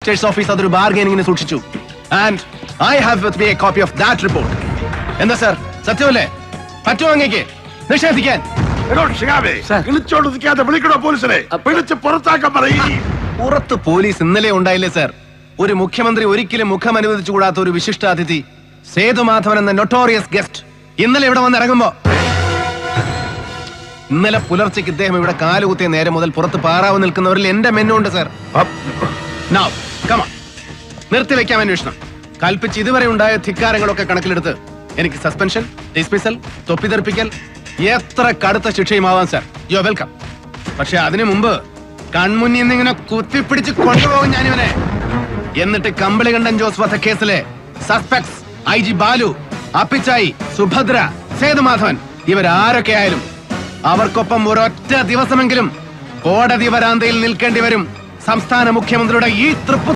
Registration office അതൊരു ബാർഗൈനിങ്ങിന് സൂക്ഷിച്ചു. And I have with me A copy of that report. എന്താ sir, സത്യമല്ലേ? പറ്റുമോ അങ്ങേക്ക് നിഷേധിക്കാൻ? പുറത്ത് പോലീസ് ഇന്നലെ ഉണ്ടായില്ലേ സർ? ഒരു മുഖ്യമന്ത്രി ഒരിക്കലും മുഖം അനുവദിച്ചുകൂടാത്ത ഒരു വിശിഷ്ടാതിഥി സേതുമാധവൻ എന്ന നൊട്ടോറിയസ് ഗസ്റ്റ് ഇന്നലെ ഇവിടെ വന്നിറങ്ങുമ്പോ, ഇന്നലെ പുലർച്ചയ്ക്ക് ഇദ്ദേഹം ഇവിടെ കാലുകുത്തിയ നേരം മുതൽ പുറത്ത് പാറാവ് നിൽക്കുന്നവരിൽ എന്റെ മെന്നുണ്ട് സർ. നിർത്തിവെക്കാം അന്വേഷണം. കൽപ്പിച്ച് ഇതുവരെ ഉണ്ടായ ധിക്കാരങ്ങളൊക്കെ കണക്കിലെടുത്ത് എനിക്ക് സസ്പെൻഷൻ, ഡിസ്മിസൽ, തൊപ്പിതെറിപ്പിക്കൽ, എത്ര കടുത്ത ശിക്ഷയുമാവാം സർ. You are welcome. പക്ഷെ അതിനു മുമ്പ് കൺമുന്നിൽ നിന്ന് ഇങ്ങനെ കുത്തിപ്പിടിച്ച് കൊണ്ടുപോകും ഞാനിവനെ. എന്നിട്ട് കമ്പളികണ്ഠൻ ജോസ് വധക്കേസിലെ സസ്പെക്ട്സ് IG ബാലു, അപ്പിച്ചായി, സുഭദ്ര, സേതുമാധവൻ ഇവരാരൊക്കെ ആയാലും അവർക്കൊപ്പം ഒരൊറ്റ ദിവസമെങ്കിലും കോടതി വരാന്തയിൽ നിൽക്കേണ്ടി വരും സംസ്ഥാന മുഖ്യമന്ത്രിയുടെ ഈ തൃപ്തി.